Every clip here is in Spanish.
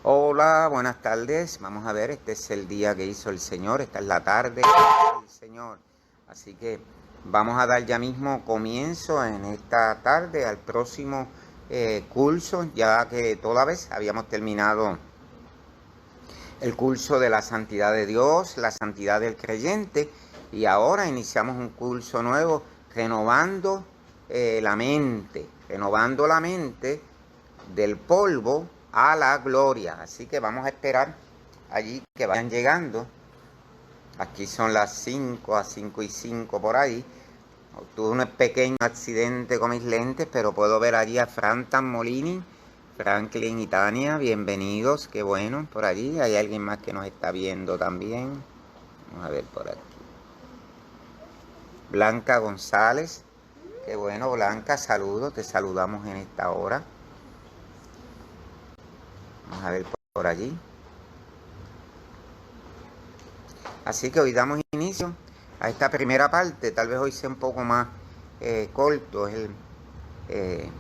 Hola, buenas tardes. Vamos a ver, este es el día que hizo el Señor, esta es la tarde del Señor. Así que vamos a dar ya mismo comienzo en esta tarde al próximo curso, ya que toda vez habíamos terminado el curso de la santidad de Dios, la santidad del creyente, y ahora iniciamos un curso nuevo, renovando renovando la mente del polvo a la gloria. Así que vamos a esperar allí que vayan llegando. Aquí son las 5 a 5 y 5 por ahí. Tuve un pequeño accidente con mis lentes, pero puedo ver allí a Frantan Molini, Franklin y Tania, bienvenidos, qué bueno, por allí. Hay alguien más que nos está viendo también. Vamos a ver por aquí. Blanca González, qué bueno, Blanca, saludos, te saludamos en esta hora. Vamos a ver por allí. Así que hoy damos inicio a esta primera parte. Tal vez hoy sea un poco más corto, es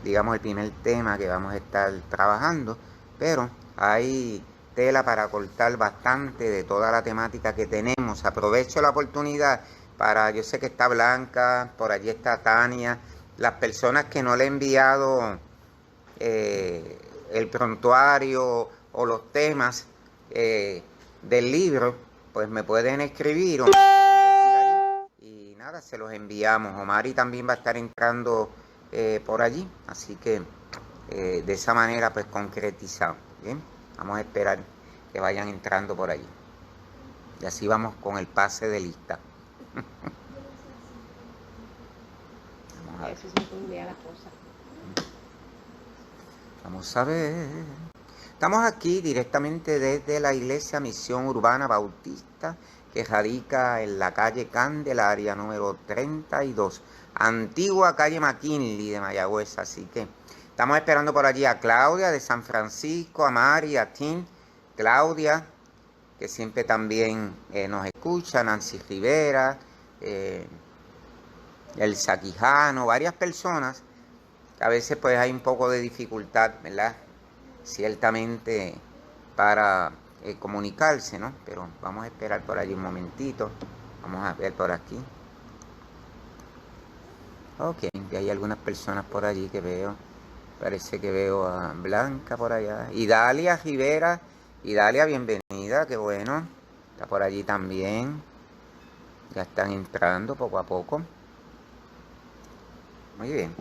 digamos el primer tema que vamos a estar trabajando, pero hay tela para cortar bastante de toda la temática que tenemos. Aprovecho la oportunidad para, yo sé que está Blanca, por allí está Tania, las personas que no le he enviado el prontuario o los temas del libro, pues me pueden escribir o me pueden decir allí y nada, se los enviamos. Omari también va a estar entrando por allí, así que de esa manera pues concretizamos. Bien, vamos a esperar que vayan entrando por allí y así vamos con el pase de lista. Vamos a ver. Vamos a ver. Estamos aquí directamente desde la Iglesia Misión Urbana Bautista, que radica en la calle Candelaria número 32, antigua calle McKinley de Mayagüez. Así que estamos esperando por allí a Claudia de San Francisco, a Mari, a Tim, Claudia, que siempre también nos escucha, Nancy Rivera, Elsa Quijano, varias personas. A veces pues hay un poco de dificultad, ¿verdad? Ciertamente para comunicarse, ¿no? Pero vamos a esperar por allí un momentito. Vamos a ver por aquí. Ok, hay algunas personas por allí que veo. Parece que veo a Blanca por allá. Idalia Rivera. Idalia, bienvenida, qué bueno. Está por allí también. Ya están entrando poco a poco. Muy bien.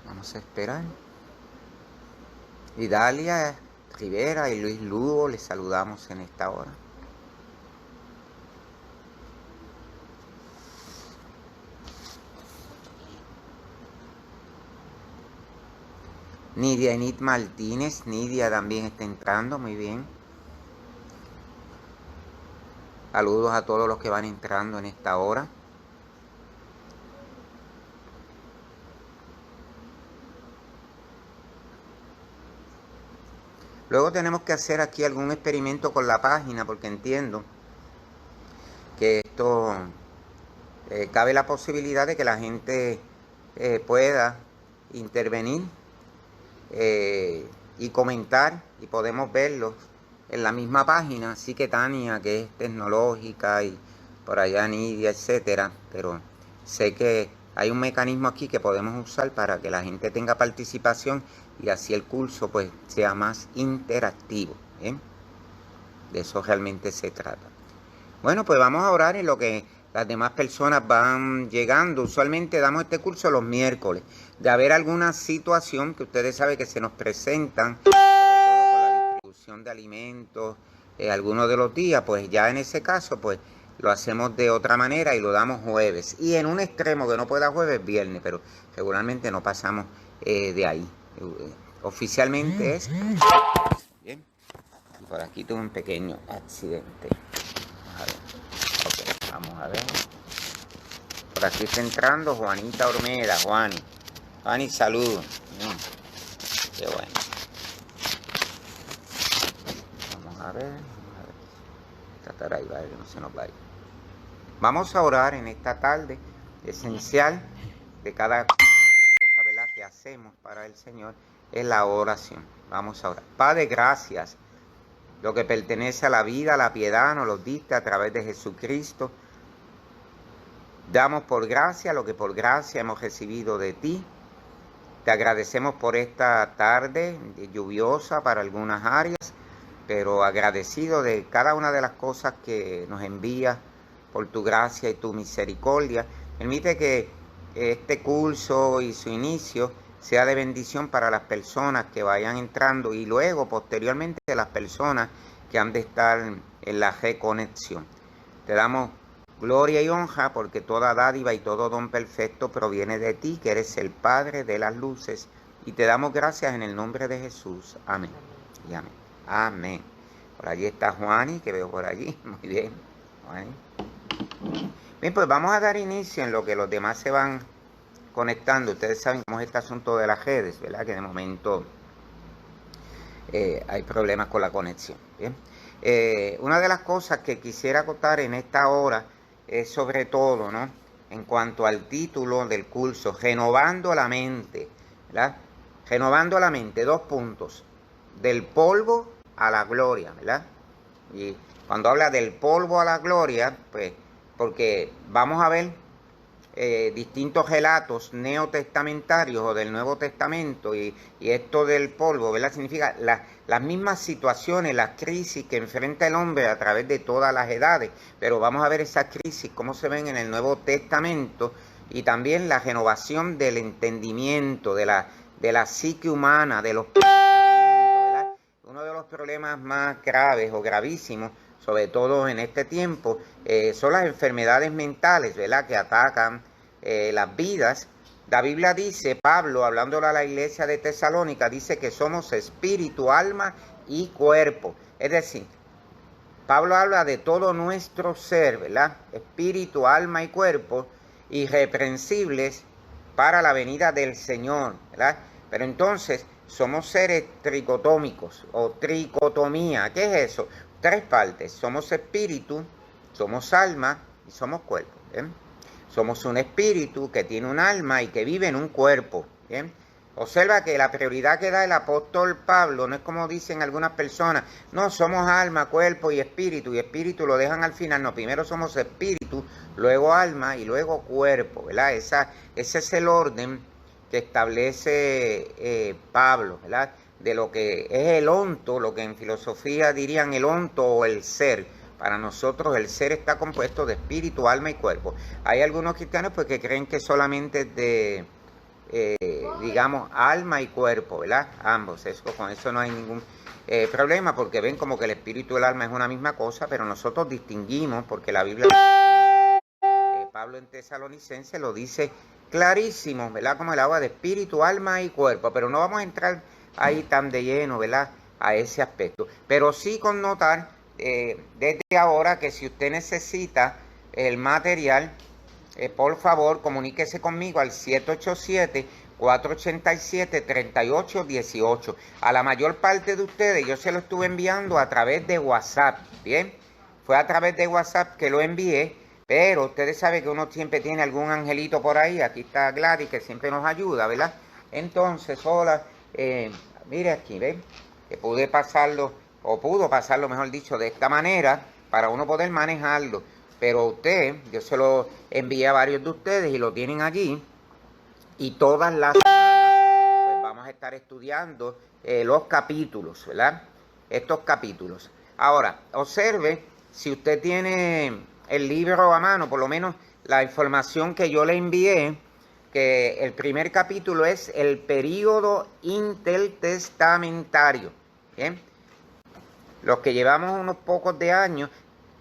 Vamos a esperar. Idalia Rivera y Luis Lugo, les saludamos en esta hora. Nidia Enid Martínez, Nidia también está entrando, muy bien. Saludos a todos los que van entrando en esta hora. Luego tenemos que hacer aquí algún experimento con la página, porque entiendo que esto cabe la posibilidad de que la gente pueda intervenir y comentar, y podemos verlo en la misma página. Así que Tania, que es tecnológica, y por allá Nidia, etcétera, pero sé que hay un mecanismo aquí que podemos usar para que la gente tenga participación y así el curso pues sea más interactivo, ¿bien? De eso realmente se trata. Bueno, pues vamos a orar en lo que las demás personas van llegando. Usualmente damos este curso los miércoles. De haber alguna situación que ustedes saben que se nos presentan, sobre todo con la distribución de alimentos, algunos de los días, pues ya en ese caso, pues lo hacemos de otra manera y lo damos jueves. Y en un extremo que no pueda jueves, viernes, pero regularmente no pasamos de ahí. Oficialmente es... Bien. Y por aquí tuve un pequeño accidente. A ver. Ok, vamos a ver. Por aquí está entrando Juanita Ormeda. Juani, saludos. Qué bueno. Vamos a ver. Tratar ahí, vale, que no se nos vaya. Vamos a orar en esta tarde esencial de cada cosa, ¿verdad? que hacemos para el Señor es la oración. Vamos a orar. Padre, gracias. Lo que pertenece a la vida, a la piedad, nos lo diste a través de Jesucristo. Damos por gracia lo que por gracia hemos recibido de ti. Te agradecemos por esta tarde lluviosa para algunas áreas, pero agradecido de cada una de las cosas que nos envías por tu gracia y tu misericordia. Permite que este curso y su inicio sea de bendición para las personas que vayan entrando y luego, posteriormente, las personas que han de estar en la reconexión. Te damos gloria y honra porque toda dádiva y todo don perfecto proviene de ti, que eres el Padre de las luces. Y te damos gracias en el nombre de Jesús. Amén. Y amén. Amén. Por allí está Juani, que veo por allí. Muy bien. Juani. Bien, pues vamos a dar inicio en lo que los demás se van conectando. Ustedes saben cómo es este asunto de las redes, ¿verdad? Que de momento hay problemas con la conexión. Bien. Una de las cosas que quisiera acotar en esta hora es sobre todo, ¿no?, en cuanto al título del curso, Renovando la Mente, ¿verdad? Renovando la Mente, 2 puntos. Del polvo a la gloria, ¿verdad? Y cuando habla del polvo a la gloria, pues, porque vamos a ver distintos relatos neotestamentarios o del Nuevo Testamento, y esto del polvo, ¿verdad? Significa las mismas situaciones, las crisis que enfrenta el hombre a través de todas las edades, pero vamos a ver esas crisis, cómo se ven en el Nuevo Testamento, y también la renovación del entendimiento, de la psique humana, de los pensamientos, ¿verdad? Uno de los problemas más graves o gravísimos, sobre todo en este tiempo, son las enfermedades mentales, ¿verdad?, que atacan las vidas. La Biblia dice, Pablo, hablándole a la iglesia de Tesalónica, dice que somos espíritu, alma y cuerpo. Es decir, Pablo habla de todo nuestro ser, ¿verdad?, espíritu, alma y cuerpo, irreprensibles para la venida del Señor, ¿verdad? Pero entonces somos seres tricotómicos o tricotomía. ¿Qué es eso? 3 partes. Somos espíritu, somos alma y somos cuerpo. ¿Bien? Somos un espíritu que tiene un alma y que vive en un cuerpo. ¿Bien? Observa que la prioridad que da el apóstol Pablo no es como dicen algunas personas, no, somos alma, cuerpo y espíritu lo dejan al final. No, primero somos espíritu, luego alma y luego cuerpo, ¿verdad? Ese es el orden que establece Pablo, ¿verdad?, de lo que es el onto, lo que en filosofía dirían el onto o el ser. Para nosotros el ser está compuesto de espíritu, alma y cuerpo. Hay algunos cristianos pues que creen que solamente de, digamos, alma y cuerpo, ¿verdad? Ambos, con eso no hay ningún problema, porque ven como que el espíritu y el alma es una misma cosa, pero nosotros distinguimos, porque la Biblia, Pablo en Tesalonicenses lo dice clarísimo, ¿verdad?, como el agua de espíritu, alma y cuerpo, pero no vamos a entrar ahí tan de lleno, ¿verdad?, a ese aspecto. Pero sí connotar desde ahora que si usted necesita el material, por favor comuníquese conmigo al 787-487-3818. A la mayor parte de ustedes yo se lo estuve enviando a través de WhatsApp, ¿bien? Fue a través de WhatsApp que lo envié, pero ustedes saben que uno siempre tiene algún angelito por ahí. Aquí está Gladys, que siempre nos ayuda, ¿verdad? Entonces, hola, mire aquí, ¿ven? Que pudo pasarlo, mejor dicho, de esta manera, para uno poder manejarlo. Pero usted, yo se lo envié a varios de ustedes y lo tienen allí. Y todas las semanas, pues vamos a estar estudiando los capítulos, ¿verdad? Estos capítulos. Ahora, observe, si usted tiene el libro a mano, por lo menos la información que yo le envié, que el primer capítulo es el período intertestamentario. ¿Bien? Los que llevamos unos pocos de años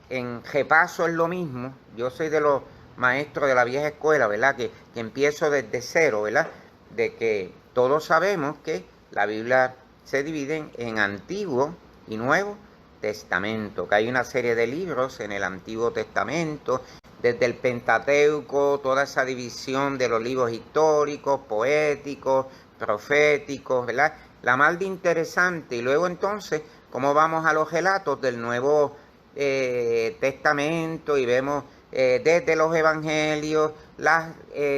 en repaso es lo mismo. Yo soy de los maestros de la vieja escuela, ¿verdad?, que empiezo desde cero, ¿verdad?, de que todos sabemos que la Biblia se divide en Antiguo y Nuevo Testamento, que hay una serie de libros en el Antiguo Testamento, desde el Pentateuco, toda esa división de los libros históricos, poéticos, proféticos, ¿verdad?, la más de interesante. Y luego entonces, cómo vamos a los relatos del Nuevo Testamento y vemos desde los evangelios, las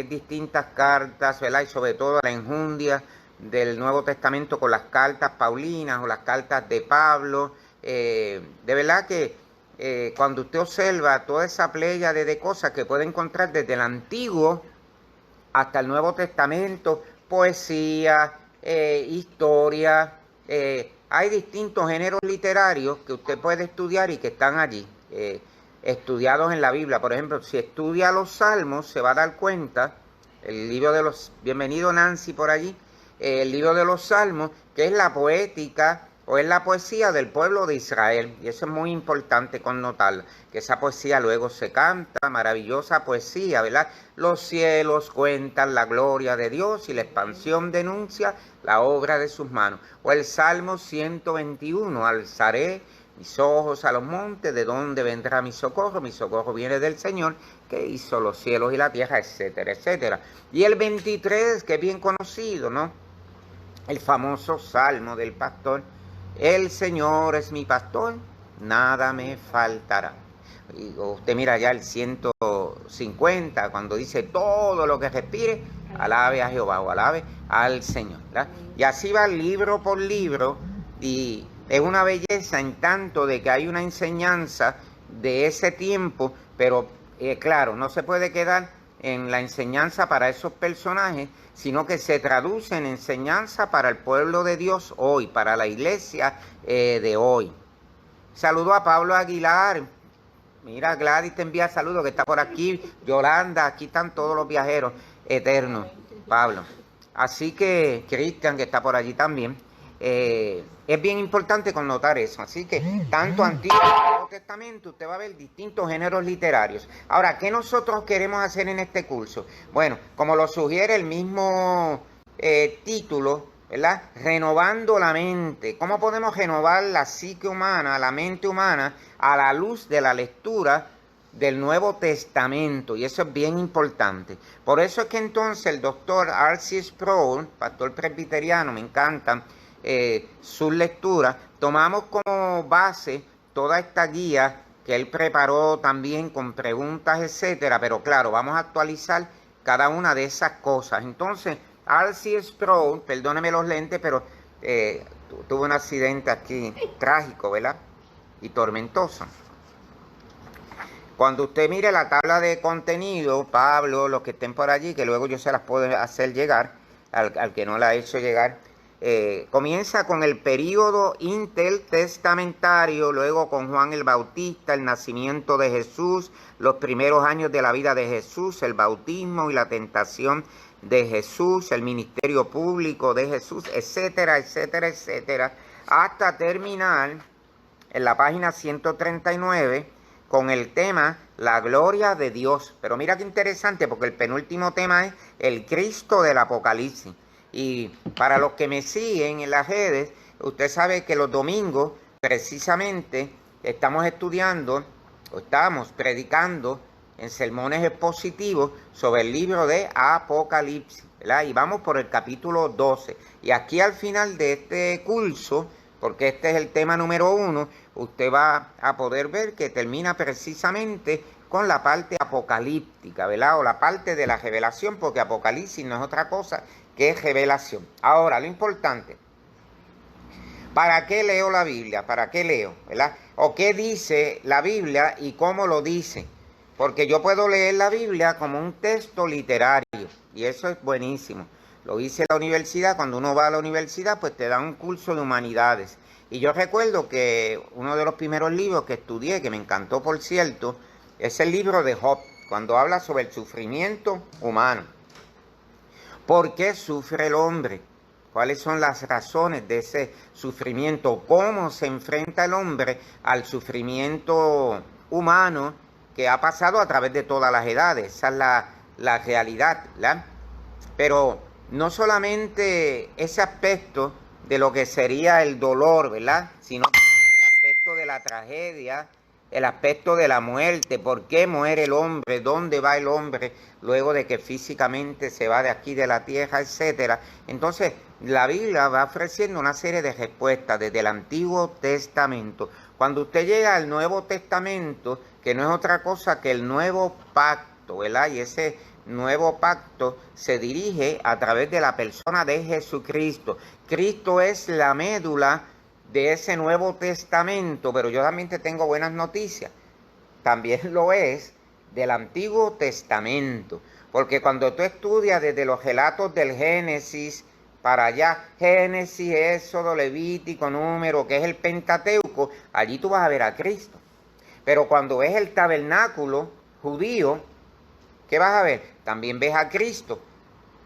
distintas cartas, ¿verdad? Y sobre todo la enjundia del Nuevo Testamento con las cartas paulinas o las cartas de Pablo. De verdad que cuando usted observa toda esa pléyade de cosas que puede encontrar desde el Antiguo hasta el Nuevo Testamento, poesía, historia, hay distintos géneros literarios que usted puede estudiar y que están allí, estudiados en la Biblia. Por ejemplo, si estudia los Salmos, se va a dar cuenta, el libro de los, bienvenido Nancy por allí, el libro de los Salmos, que es la poética o es la poesía del pueblo de Israel. Y eso es muy importante connotarlo, que esa poesía luego se canta, maravillosa poesía, ¿verdad? Los cielos cuentan la gloria de Dios y la expansión denuncia la obra de sus manos. O el Salmo 121, alzaré mis ojos a los montes, ¿de dónde vendrá mi socorro? Mi socorro viene del Señor, que hizo los cielos y la tierra, etcétera, etcétera. Y el 23, que es bien conocido, ¿no? El famoso Salmo del pastor. El Señor es mi pastor, nada me faltará. Y usted mira ya el 150, cuando dice todo lo que respire, alabe a Jehová o alabe al Señor, ¿verdad? Y así va libro por libro, y es una belleza en tanto de que hay una enseñanza de ese tiempo, pero claro, no se puede quedar en la enseñanza para esos personajes, sino que se traduce en enseñanza para el pueblo de Dios hoy, para la iglesia de hoy. Saludo a Pablo Aguilar. Mira, Gladys te envía saludos, que está por aquí. Yolanda, aquí están todos los viajeros eternos. Pablo. Así que Cristian, que está por allí también. Es bien importante connotar eso. Así que tanto Antiguo como Nuevo Testamento usted va a ver distintos géneros literarios. Ahora, ¿qué nosotros queremos hacer en este curso? Bueno, como lo sugiere el mismo título, ¿verdad? Renovando la mente. ¿Cómo podemos renovar la psique humana, la mente humana, a la luz de la lectura del Nuevo Testamento? Y eso es bien importante. Por eso es que entonces el doctor R.C. Sproul, pastor presbiteriano, me encantan sus lecturas, tomamos como base toda esta guía que él preparó también con preguntas, etcétera, pero claro, vamos a actualizar cada una de esas cosas. Entonces, R.C. Sproul, perdóneme los lentes, pero tuve un accidente aquí trágico, ¿verdad? Y tormentoso. Cuando usted mire la tabla de contenido, Pablo, los que estén por allí, que luego yo se las puedo hacer llegar, al que no la he hecho llegar, comienza con el período intertestamentario, luego con Juan el Bautista, el nacimiento de Jesús, los primeros años de la vida de Jesús, el bautismo y la tentación de Jesús, el ministerio público de Jesús, etcétera, etcétera, etcétera, hasta terminar en la página 139 con el tema la gloria de Dios. Pero mira qué interesante, porque el penúltimo tema es el Cristo del Apocalipsis. Y para los que me siguen en las redes, usted sabe que los domingos precisamente estamos estudiando o estamos predicando en sermones expositivos sobre el libro de Apocalipsis, ¿verdad? Y vamos por el capítulo 12. Y aquí al final de este curso, porque este es el tema número 1, usted va a poder ver que termina precisamente con la parte apocalíptica, ¿verdad? O la parte de la revelación, porque Apocalipsis no es otra cosa que es revelación. Ahora, lo importante, ¿para qué leo la Biblia? ¿Para qué leo? ¿Verdad? ¿O qué dice la Biblia y cómo lo dice? Porque yo puedo leer la Biblia como un texto literario, y eso es buenísimo. Lo hice en la universidad. Cuando uno va a la universidad, pues te dan un curso de humanidades. Y yo recuerdo que uno de los primeros libros que estudié, que me encantó por cierto, es el libro de Job, cuando habla sobre el sufrimiento humano. ¿Por qué sufre el hombre? ¿Cuáles son las razones de ese sufrimiento? ¿Cómo se enfrenta el hombre al sufrimiento humano que ha pasado a través de todas las edades? Esa es la realidad, ¿verdad? Pero no solamente ese aspecto de lo que sería el dolor, ¿verdad? Sino el aspecto de la tragedia, el aspecto de la muerte. ¿Por qué muere el hombre? ¿Dónde va el hombre luego de que físicamente se va de aquí de la tierra, etcétera? Entonces, la Biblia va ofreciendo una serie de respuestas desde el Antiguo Testamento. Cuando usted llega al Nuevo Testamento, que no es otra cosa que el nuevo pacto, ¿verdad? Y ese nuevo pacto se dirige a través de la persona de Jesucristo. Cristo es la médula de ese Nuevo Testamento, pero yo también te tengo buenas noticias. También lo es del Antiguo Testamento, porque cuando tú estudias desde los relatos del Génesis para allá, Génesis, Éxodo, Levítico, Número, que es el Pentateuco, allí tú vas a ver a Cristo. Pero cuando ves el tabernáculo judío, ¿qué vas a ver? También ves a Cristo.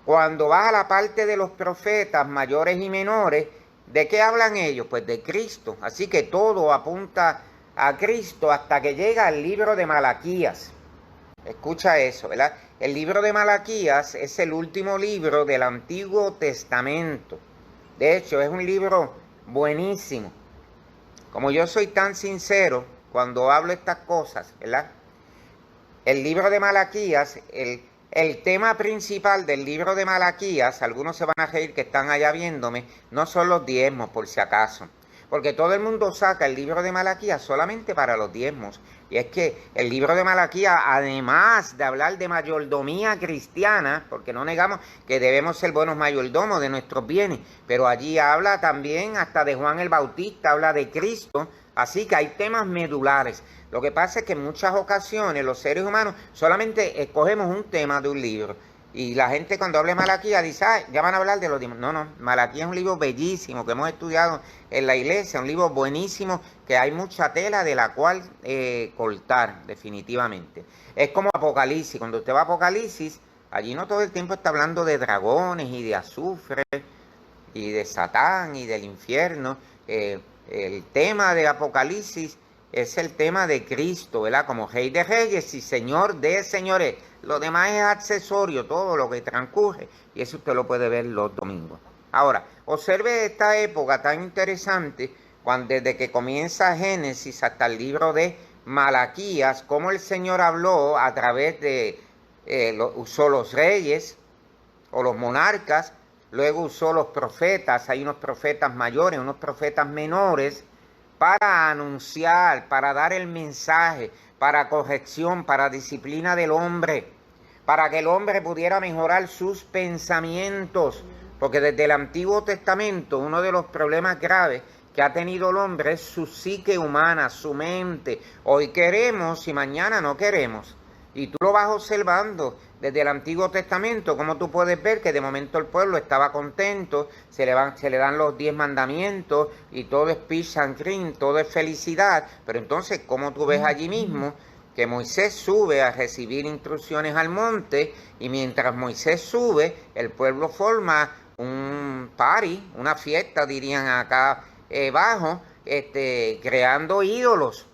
Cuando vas a la parte de los profetas mayores y menores, ¿de qué hablan ellos? Pues de Cristo. Así que todo apunta a Cristo hasta que llega al libro de Malaquías. Escucha eso, ¿verdad? El libro de Malaquías es el último libro del Antiguo Testamento. De hecho, es un libro buenísimo. Como yo soy tan sincero cuando hablo estas cosas, ¿verdad? El libro de Malaquías, el tema principal del libro de Malaquías, algunos se van a reír que están allá viéndome, no son los diezmos, por si acaso. Porque todo el mundo saca el libro de Malaquías solamente para los diezmos. Y es que el libro de Malaquías, además de hablar de mayordomía cristiana, porque no negamos que debemos ser buenos mayordomos de nuestros bienes, pero allí habla también hasta de Juan el Bautista, habla de Cristo, así que hay temas medulares. Lo que pasa es que en muchas ocasiones los seres humanos solamente escogemos un tema de un libro. Y la gente cuando habla de Malaquías dice, ya van a hablar de los diezmos. No, Malaquías es un libro bellísimo que hemos estudiado en la iglesia, un libro buenísimo que hay mucha tela de la cual cortar definitivamente. Es como Apocalipsis, cuando usted va a Apocalipsis, allí no todo el tiempo está hablando de dragones y de azufre y de Satán y del infierno. El tema de Apocalipsis es el tema de Cristo, ¿verdad? Como Rey de Reyes y Señor de Señores. Lo demás es accesorio, todo lo que transcurre. Y eso usted lo puede ver los domingos. Ahora, observe esta época tan interesante, desde que comienza Génesis hasta el libro de Malaquías, cómo el Señor habló a través de, usó los reyes o los monarcas, luego usó los profetas, hay unos profetas mayores, unos profetas menores, para anunciar, para dar el mensaje, para corrección, para disciplina del hombre, para que el hombre pudiera mejorar sus pensamientos, porque desde el Antiguo Testamento uno de los problemas graves que ha tenido el hombre es su psique humana, su mente. Hoy queremos y mañana no queremos. Y tú lo vas observando desde el Antiguo Testamento, como tú puedes ver que de momento el pueblo estaba contento, se le dan los 10 mandamientos y todo es peace and cream, todo es felicidad. Pero entonces, como tú ves allí mismo que Moisés sube a recibir instrucciones al monte y mientras Moisés sube, el pueblo forma un party, una fiesta, dirían acá abajo, creando ídolos.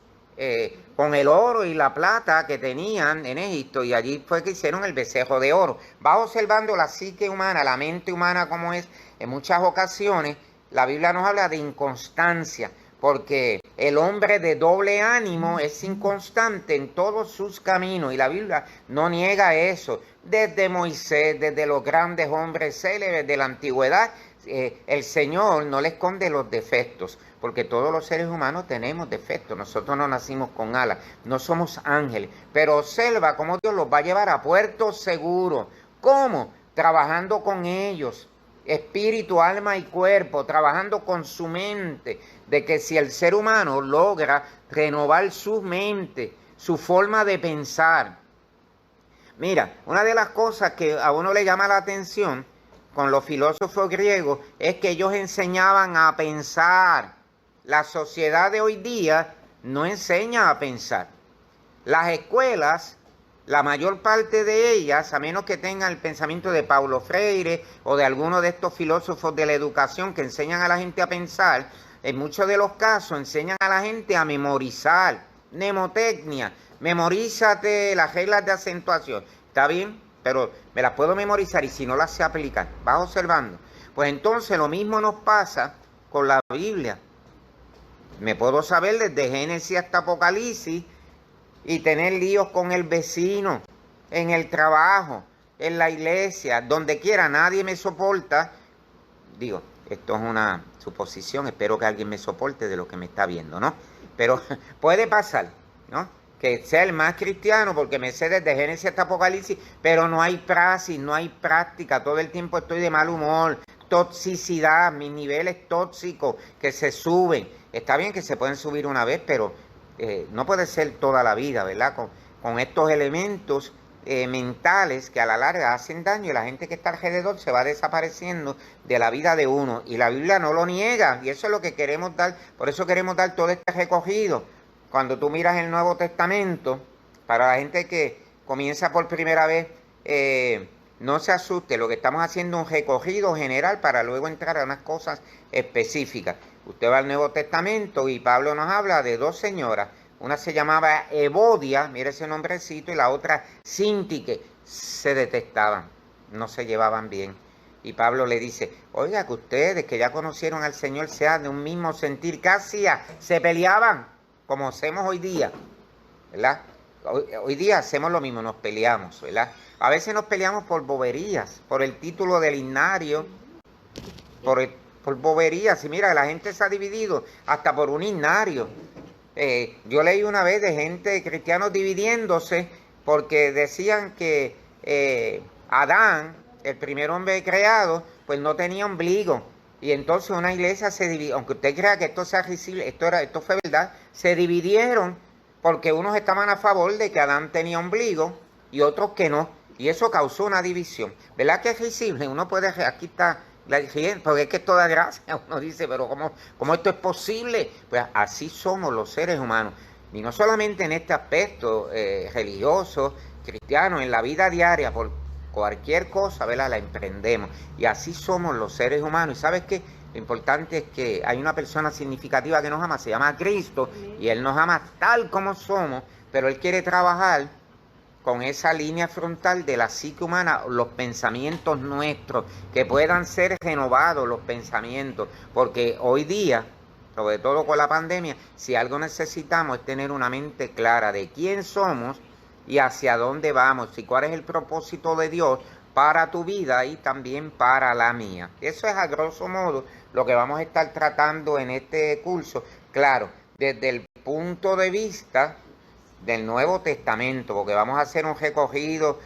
Con el oro y la plata que tenían en Egipto, y allí fue que hicieron el becerro de oro. Va observando la psique humana, la mente humana como es. En muchas ocasiones la Biblia nos habla de inconstancia, porque el hombre de doble ánimo es inconstante en todos sus caminos, y la Biblia no niega eso. Desde Moisés, desde los grandes hombres célebres de la antigüedad, el Señor no le esconde los defectos, porque todos los seres humanos tenemos defectos. Nosotros no nacimos con alas, no somos ángeles, pero observa cómo Dios los va a llevar a puerto seguro. ¿Cómo? Trabajando con ellos, espíritu, alma y cuerpo, trabajando con su mente, de que si el ser humano logra renovar su mente, su forma de pensar. Mira, una de las cosas que a uno le llama la atención con los filósofos griegos es que ellos enseñaban a pensar. La sociedad de hoy día no enseña a pensar. Las escuelas, la mayor parte de ellas, a menos que tengan el pensamiento de Paulo Freire o de alguno de estos filósofos de la educación que enseñan a la gente a pensar, en muchos de los casos enseñan a la gente a memorizar, mnemotecnia, memorízate las reglas de acentuación. ¿Está bien? Pero me las puedo memorizar y si no las sé aplicar, vas observando. Pues entonces lo mismo nos pasa con la Biblia. Me puedo saber desde Génesis hasta Apocalipsis y tener líos con el vecino, en el trabajo, en la iglesia, donde quiera, nadie me soporta. Digo, esto es una suposición, espero que alguien me soporte de lo que me está viendo, ¿no? pero puede pasar, ¿no? Que sea el más cristiano porque me sé desde Génesis hasta Apocalipsis, pero no hay praxis, no hay práctica, todo el tiempo estoy de mal humor, toxicidad, mis niveles tóxicos que se suben. Está bien que se pueden subir una vez, pero no puede ser toda la vida, ¿verdad? Con estos elementos mentales que a la larga hacen daño y la gente que está alrededor se va desapareciendo de la vida de uno. Y la Biblia no lo niega y eso es lo que queremos dar, por eso queremos dar todo este recogido. Cuando tú miras el Nuevo Testamento, para la gente que comienza por primera vez, no se asuste, lo que estamos haciendo es un recogido general para luego entrar a unas cosas específicas. Usted va al Nuevo Testamento y Pablo nos habla de dos señoras. Una se llamaba Evodia, mire ese nombrecito, y la otra Sintique. Se detestaban, no se llevaban bien. Y Pablo le dice, oiga, que ustedes que ya conocieron al Señor sean de un mismo sentir. ¿Qué hacía? Se peleaban, como hacemos hoy día, ¿verdad? Hoy día hacemos lo mismo, nos peleamos, ¿verdad? A veces nos peleamos por boberías, por el título del himnario, por boberías. Y mira, la gente se ha dividido hasta por un himnario. Yo leí una vez de gente, cristianos dividiéndose, porque decían que Adán, el primer hombre creado, pues no tenía ombligo. Y entonces una iglesia se dividió, aunque usted crea que esto sea risible, esto fue verdad, se dividieron porque unos estaban a favor de que Adán tenía ombligo y otros que no. Y eso causó una división. ¿Verdad que es risible? Uno puede, aquí está, porque es que esto da gracia. Uno dice, pero ¿cómo esto es posible? Pues así somos los seres humanos. Y no solamente en este aspecto religioso, cristiano, en la vida diaria, por cualquier cosa, ¿verdad? La emprendemos. Y así somos los seres humanos. ¿Y sabes qué? Lo importante es que hay una persona significativa que nos ama, se llama Cristo, y Él nos ama tal como somos, pero Él quiere trabajar con esa línea frontal de la psique humana, los pensamientos nuestros, que puedan ser renovados los pensamientos, porque hoy día, sobre todo con la pandemia, si algo necesitamos es tener una mente clara de quién somos y hacia dónde vamos, y cuál es el propósito de Dios para tu vida y también para la mía. Eso es a grosso modo lo que vamos a estar tratando en este curso, claro, desde el punto de vista del Nuevo Testamento, porque vamos a hacer un recogido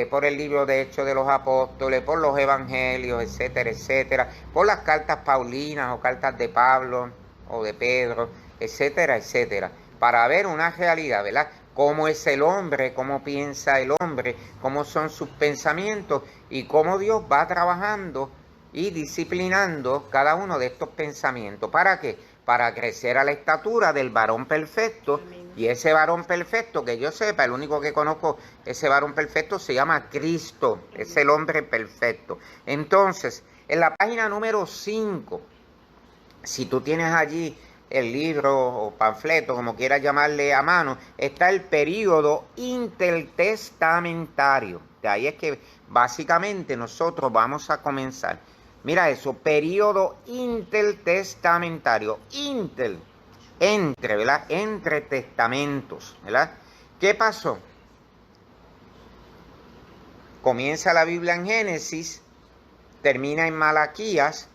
por el libro de Hechos de los Apóstoles, por los Evangelios, etcétera, etcétera, por las cartas paulinas o cartas de Pablo o de Pedro, etcétera, etcétera, para ver una realidad, ¿verdad? Cómo es el hombre, cómo piensa el hombre, cómo son sus pensamientos y cómo Dios va trabajando y disciplinando cada uno de estos pensamientos. ¿Para qué? Para crecer a la estatura del varón perfecto. Y ese varón perfecto, que yo sepa, el único que conozco, ese varón perfecto se llama Cristo, es el hombre perfecto. Entonces, en la página número 5, si tú tienes allí el libro o panfleto, como quieras llamarle a mano, está el período intertestamentario. De ahí es que básicamente nosotros vamos a comenzar. Mira eso, período intertestamentario, entre, ¿verdad? Entre testamentos, ¿verdad? ¿Qué pasó? Comienza la Biblia en Génesis, termina en Malaquías,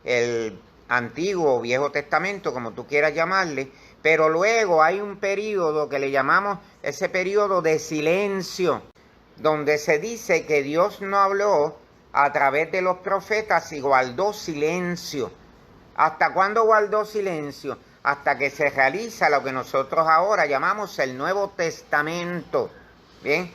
el Antiguo o Viejo Testamento, como tú quieras llamarle, pero luego hay un periodo que le llamamos ese periodo de silencio, donde se dice que Dios no habló a través de los profetas y guardó silencio. ¿Hasta cuándo guardó silencio? Hasta que se realiza lo que nosotros ahora llamamos el Nuevo Testamento, ¿bien?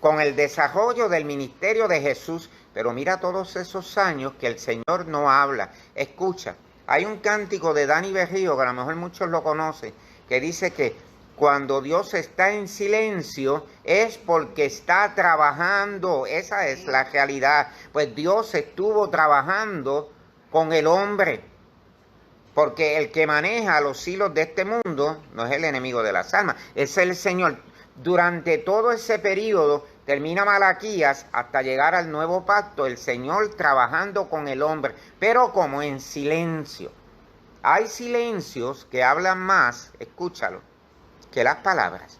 Con el desarrollo del ministerio de Jesús. Pero mira todos esos años que el Señor no habla. Escucha, hay un cántico de Dani Berrío, que a lo mejor muchos lo conocen, que dice que cuando Dios está en silencio es porque está trabajando. Esa es la realidad. Pues Dios estuvo trabajando con el hombre. Porque el que maneja los hilos de este mundo no es el enemigo de las almas, es el Señor. Durante todo ese periodo, termina Malaquías hasta llegar al nuevo pacto, el Señor trabajando con el hombre, pero como en silencio. Hay silencios que hablan más, escúchalo, que las palabras.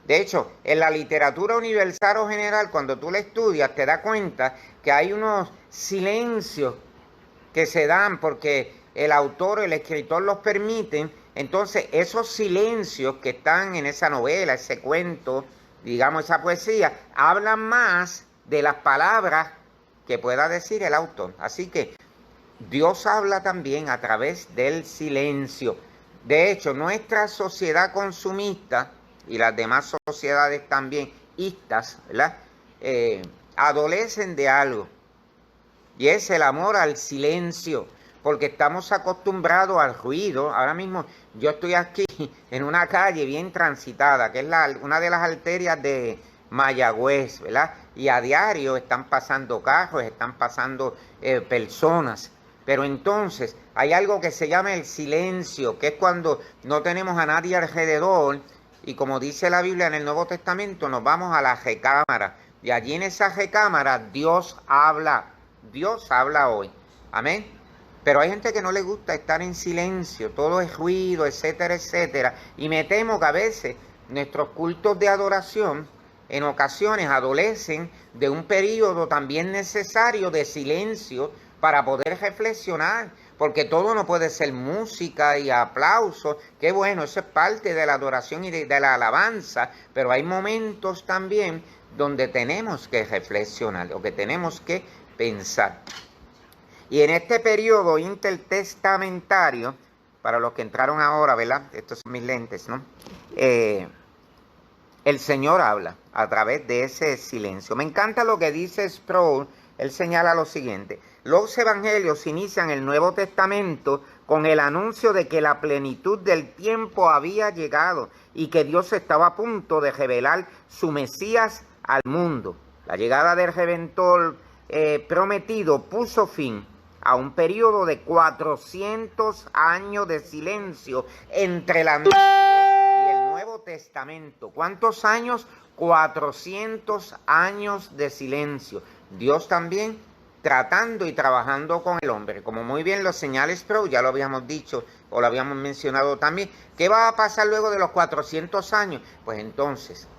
De hecho, en la literatura universal o general, cuando tú la estudias, te das cuenta que hay unos silencios que se dan porque el autor, el escritor los permiten Entonces, esos silencios que están en esa novela, ese cuento, digamos, esa poesía, hablan más de las palabras que pueda decir el autor. Así que Dios habla también a través del silencio. De hecho, nuestra sociedad consumista y las demás sociedades también istas, ¿verdad? Adolecen de algo, y es el amor al silencio, porque estamos acostumbrados al ruido. Ahora mismo yo estoy aquí en una calle bien transitada, que es una de las arterias de Mayagüez, ¿verdad? Y a diario están pasando carros, están pasando personas. Pero entonces hay algo que se llama el silencio, que es cuando no tenemos a nadie alrededor, y como dice la Biblia en el Nuevo Testamento, nos vamos a la recámara, y allí en esa recámara Dios habla hoy, amén. Pero hay gente que no le gusta estar en silencio, todo es ruido, etcétera, etcétera, y me temo que a veces nuestros cultos de adoración en ocasiones adolecen de un periodo también necesario de silencio para poder reflexionar, porque todo no puede ser música y aplausos. Qué bueno, eso es parte de la adoración y de la alabanza, pero hay momentos también donde tenemos que reflexionar o que tenemos que pensar. Y en este periodo intertestamentario, para los que entraron ahora, ¿verdad? Estos son mis lentes, ¿no? El Señor habla a través de ese silencio. Me encanta lo que dice Sproul. Él señala lo siguiente: los evangelios inician el Nuevo Testamento con el anuncio de que la plenitud del tiempo había llegado y que Dios estaba a punto de revelar su Mesías al mundo. La llegada del Redentor prometido puso fin a un periodo de 400 años de silencio entre el Antiguo y el Nuevo Testamento. ¿Cuántos años? 400 años de silencio. Dios también tratando y trabajando con el hombre, como muy bien lo señala Sproul, ya lo habíamos dicho o lo habíamos mencionado también. ¿Qué va a pasar luego de los 400 años? Pues entonces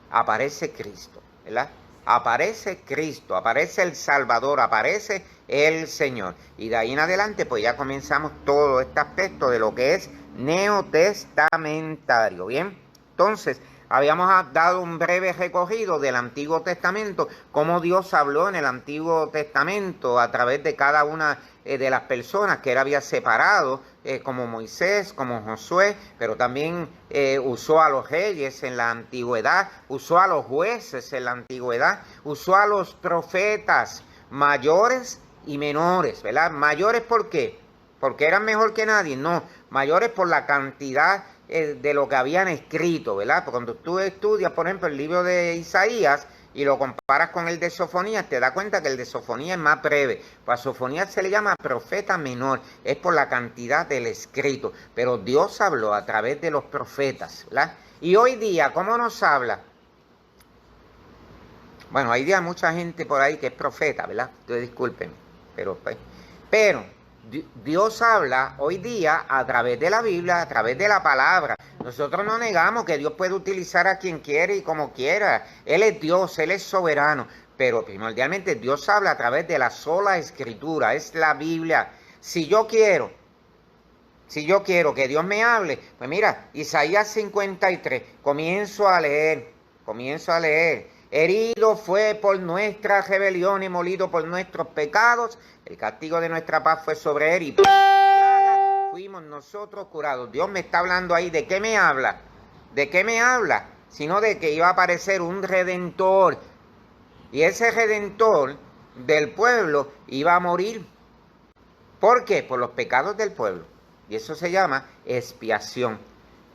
aparece Cristo, ¿verdad? Aparece Cristo, aparece el Salvador, aparece el Señor. Y de ahí en adelante pues ya comenzamos todo este aspecto de lo que es neotestamentario, ¿bien? Entonces, habíamos dado un breve recorrido del Antiguo Testamento, cómo Dios habló en el Antiguo Testamento a través de cada una de las personas que él había separado, como Moisés, como Josué, pero también usó a los reyes en la antigüedad, usó a los jueces en la antigüedad, usó a los profetas mayores y menores, ¿verdad? Mayores, ¿por qué? ¿Porque eran mejor que nadie? No, mayores por la cantidad de lo que habían escrito, ¿verdad? Porque cuando tú estudias, por ejemplo, el libro de Isaías y lo comparas con el de Sofonías, te das cuenta que el de Sofonías es más breve. Pues a Sofonías se le llama profeta menor, es por la cantidad del escrito. Pero Dios habló a través de los profetas, ¿verdad? Y hoy día, ¿cómo nos habla? Bueno, hay día mucha gente por ahí que es profeta, ¿verdad? Entonces, discúlpenme, pero Dios habla hoy día a través de la Biblia, a través de la palabra. Nosotros no negamos que Dios puede utilizar a quien quiere y como quiera. Él es Dios, Él es soberano. Pero primordialmente Dios habla a través de la sola Escritura, es la Biblia. Si yo quiero que Dios me hable, pues mira, Isaías 53, comienzo a leer. Herido fue por nuestra rebelión y molido por nuestros pecados. El castigo de nuestra paz fue sobre él y por fuimos nosotros curados. Dios me está hablando ahí. ¿De qué me habla? ¿De qué me habla? Sino de que iba a aparecer un redentor. Y ese redentor del pueblo iba a morir. ¿Por qué? Por los pecados del pueblo. Y eso se llama expiación.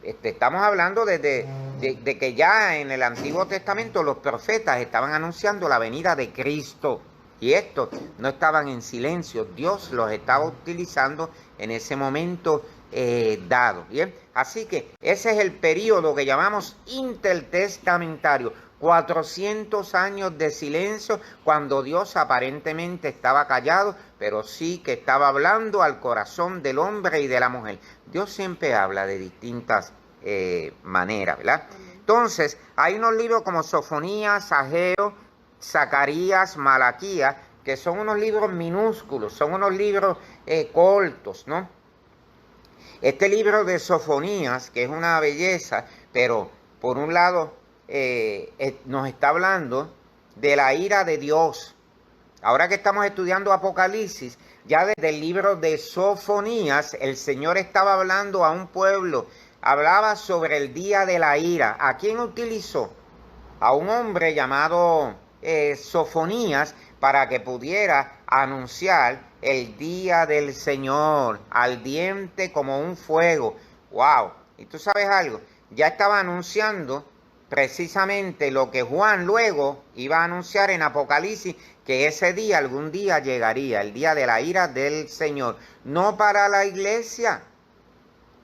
Estamos hablando de que ya en el Antiguo Testamento los profetas estaban anunciando la venida de Cristo. Y estos no estaban en silencio. Dios los estaba utilizando en ese momento dado. ¿Bien? Así que ese es el periodo que llamamos intertestamentario. 400 años de silencio cuando Dios aparentemente estaba callado, pero sí que estaba hablando al corazón del hombre y de la mujer. Dios siempre habla de distintas maneras, ¿verdad? Entonces, hay unos libros como Sofonías, Ageo, Zacarías, Malaquías, que son unos libros minúsculos, son unos libros cortos, ¿no? Este libro de Sofonías, que es una belleza, pero por un lado nos está hablando de la ira de Dios. Ahora que estamos estudiando Apocalipsis, ya desde el libro de Sofonías, el Señor estaba hablando a un pueblo, hablaba sobre el día de la ira. ¿A quién utilizó? A un hombre llamado Sofonías para que pudiera anunciar el día del Señor, ardiente como un fuego. ¡Wow! ¿Y tú sabes algo? Ya estaba anunciando precisamente lo que Juan luego iba a anunciar en Apocalipsis, que ese día algún día llegaría, el día de la ira del Señor. No para la iglesia,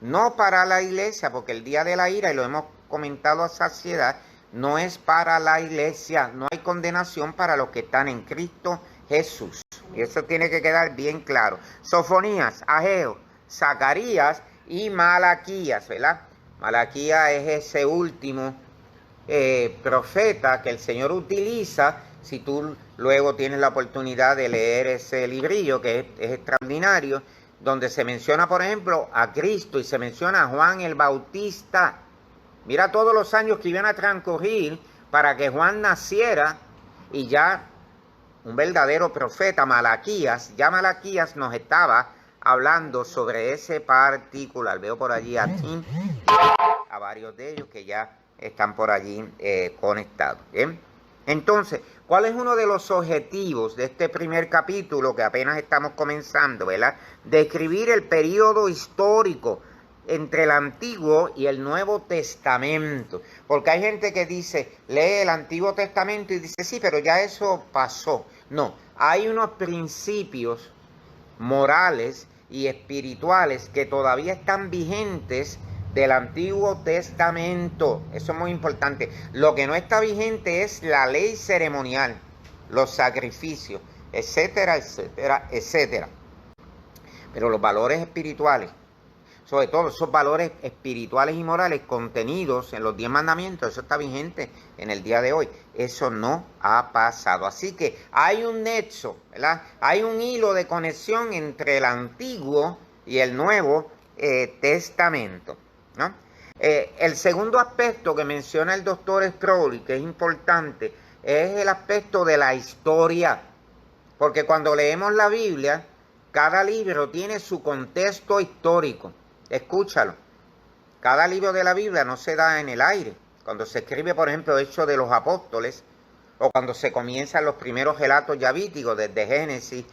no para la iglesia, porque el día de la ira, y lo hemos comentado a saciedad, no es para la iglesia, no hay condenación para los que están en Cristo Jesús. Y eso tiene que quedar bien claro. Sofonías, Ageo, Zacarías y Malaquías, ¿verdad? Malaquías es ese último profeta que el Señor utiliza. Si tú luego tienes la oportunidad de leer ese librillo, que es extraordinario, donde se menciona, por ejemplo, a Cristo y se menciona a Juan el Bautista. Mira todos los años que iban a transcurrir para que Juan naciera, y ya un verdadero profeta, Malaquías, ya Malaquías nos estaba hablando sobre ese particular. Veo por allí a Tim, a varios de ellos que ya están por allí conectados. ¿Bien? Entonces, ¿cuál es uno de los objetivos de este primer capítulo que apenas estamos comenzando, ¿verdad? Describir el periodo histórico entre el Antiguo y el Nuevo Testamento. Porque hay gente que dice, lee el Antiguo Testamento y dice, sí, pero ya eso pasó. No, hay unos principios morales y espirituales que todavía están vigentes del Antiguo Testamento. Eso es muy importante. Lo que no está vigente es la ley ceremonial, los sacrificios, etcétera, etcétera, etcétera. Pero los valores espirituales, sobre todo esos valores espirituales y morales contenidos en los 10 mandamientos, eso está vigente en el día de hoy. Eso no ha pasado. Así que hay un nexo, ¿verdad? Hay un hilo de conexión entre el Antiguo y el Nuevo Testamento, ¿no? El segundo aspecto que menciona el doctor Crowley, que es importante, es el aspecto de la historia. Porque cuando leemos la Biblia, cada libro tiene su contexto histórico. Escúchalo. Cada libro de la Biblia no se da en el aire. Cuando se escribe, por ejemplo, Hechos de los Apóstoles, o cuando se comienzan los primeros relatos yavíticos, desde Génesis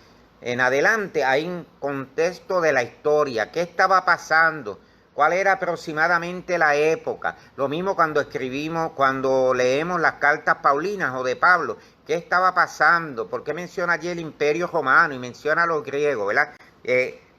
en adelante, hay un contexto de la historia. ¿Qué estaba pasando? ¿Cuál era aproximadamente la época? Lo mismo cuando leemos las cartas paulinas o de Pablo. ¿Qué estaba pasando? ¿Por qué menciona allí el Imperio Romano y menciona a los griegos, verdad?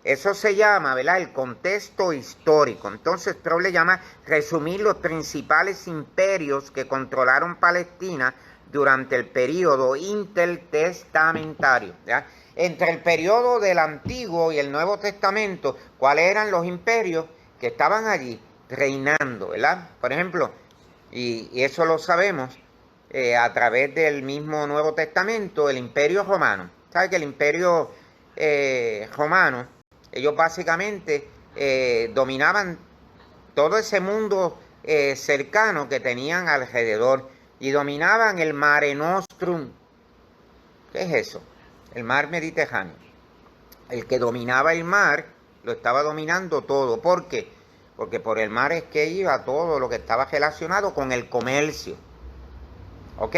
Eso se llama, ¿verdad?, el contexto histórico. Entonces, Crowley llama resumir los principales imperios que controlaron Palestina durante el periodo intertestamentario, ¿ya? Entre el periodo del Antiguo y el Nuevo Testamento, ¿cuáles eran los imperios que estaban allí reinando, ¿verdad? Por ejemplo, y eso lo sabemos a través del mismo Nuevo Testamento, el Imperio Romano. ¿Sabe que el Imperio Romano, ellos básicamente dominaban todo ese mundo cercano que tenían alrededor, y dominaban el Mare Nostrum? ¿Qué es eso? El mar Mediterráneo. El que dominaba el mar lo estaba dominando todo. ¿Por qué? Porque por el mar es que iba todo lo que estaba relacionado con el comercio. ¿Ok?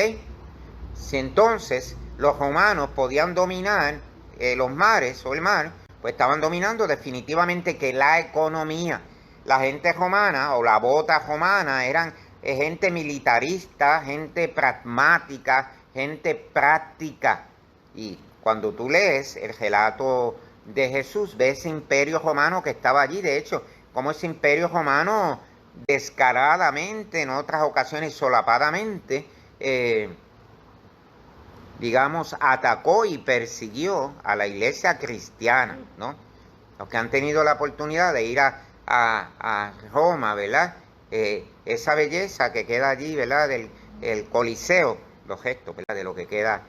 Si entonces los romanos podían dominar los mares o el mar, pues estaban dominando definitivamente que la economía. La gente romana o la bota romana eran gente militarista, gente pragmática, gente práctica. Y cuando tú lees el relato de Jesús, ves ese imperio romano que estaba allí. De hecho, como ese imperio romano descaradamente, en otras ocasiones solapadamente, digamos, atacó y persiguió a la iglesia cristiana, ¿no? Los que han tenido la oportunidad de ir a Roma, ¿verdad? Esa belleza que queda allí, ¿verdad? El Coliseo, los gestos, ¿verdad? De lo que queda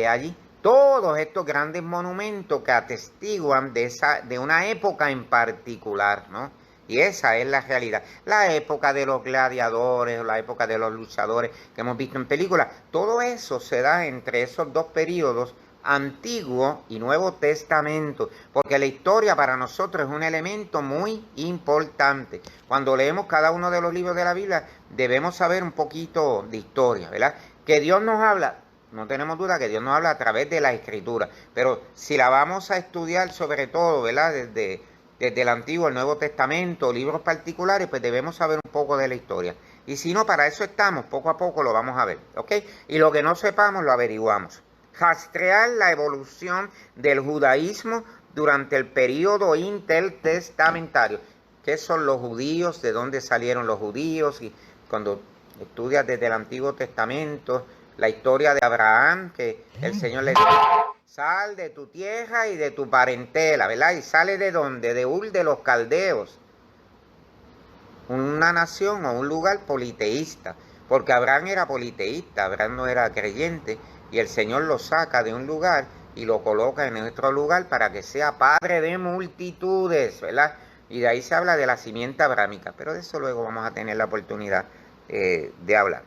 allí. todos estos grandes monumentos que atestiguan de una época en particular, ¿no? Y esa es la realidad. La época de los gladiadores, la época de los luchadores que hemos visto en películas, todo eso se da entre esos dos periodos, Antiguo y Nuevo Testamento, porque la historia para nosotros es un elemento muy importante. Cuando leemos cada uno de los libros de la Biblia, debemos saber un poquito de historia, ¿verdad? Que Dios nos habla, no tenemos duda que Dios nos habla a través de la Escritura, pero si la vamos a estudiar sobre todo, ¿verdad? Desde el Antiguo, el Nuevo Testamento, libros particulares, pues debemos saber un poco de la historia. Y si no, para eso estamos, poco a poco lo vamos a ver, ¿ok? Y lo que no sepamos lo averiguamos. Rastrear la evolución del judaísmo durante el período intertestamentario. ¿Qué son los judíos? ¿De dónde salieron los judíos? Y cuando estudias desde el Antiguo Testamento, la historia de Abraham, que el Señor le dijo, sal de tu tierra y de tu parentela, ¿verdad? ¿Y sale de dónde? De Ur de los Caldeos. Una nación o un lugar politeísta, porque Abraham era politeísta, Abraham no era creyente, y el Señor lo saca de un lugar y lo coloca en otro lugar para que sea padre de multitudes, ¿verdad? Y de ahí se habla de la simiente abrámica, pero de eso luego vamos a tener la oportunidad de hablar.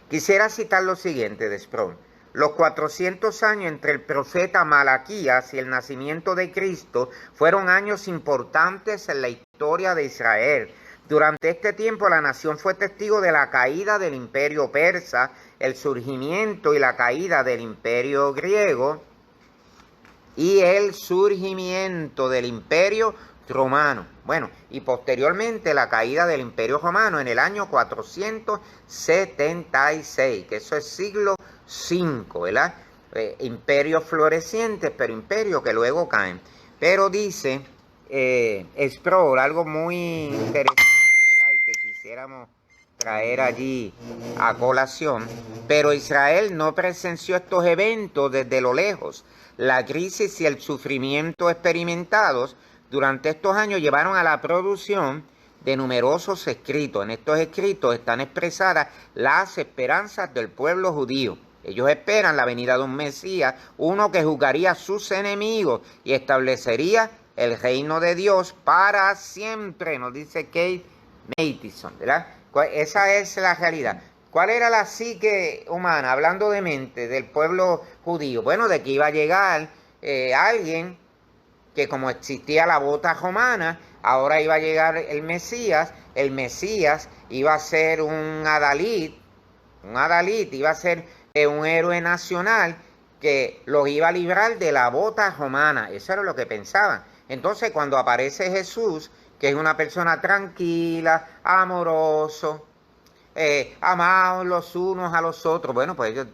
Quisiera citar lo siguiente de Sproul. Los 400 años entre el profeta Malaquías y el nacimiento de Cristo fueron años importantes en la historia de Israel. Durante este tiempo la nación fue testigo de la caída del imperio persa, el surgimiento y la caída del imperio griego y el surgimiento del imperio romano. Bueno, y posteriormente la caída del imperio romano en el año 476, que eso es siglo V, ¿verdad? Imperios florecientes, pero imperios que luego caen. Pero dice Sproul algo muy interesante, ¿verdad? Y que quisiéramos traer allí a colación. Pero Israel no presenció estos eventos desde lo lejos. La crisis y el sufrimiento experimentados durante estos años llevaron a la producción de numerosos escritos. En estos escritos están expresadas las esperanzas del pueblo judío. Ellos esperan la venida de un Mesías, uno que juzgaría a sus enemigos y establecería el reino de Dios para siempre, nos dice Kate Matheson, ¿verdad? Esa es la realidad. ¿Cuál era la psique humana, hablando de mente, del pueblo judío? Bueno, de que iba a llegar alguien que, como existía la bota romana, ahora iba a llegar el Mesías iba a ser un adalid, iba a ser un héroe nacional que los iba a librar de la bota romana. Eso era lo que pensaban. Entonces, cuando aparece Jesús, que es una persona tranquila, amoroso, amados los unos a los otros, bueno, pues ellos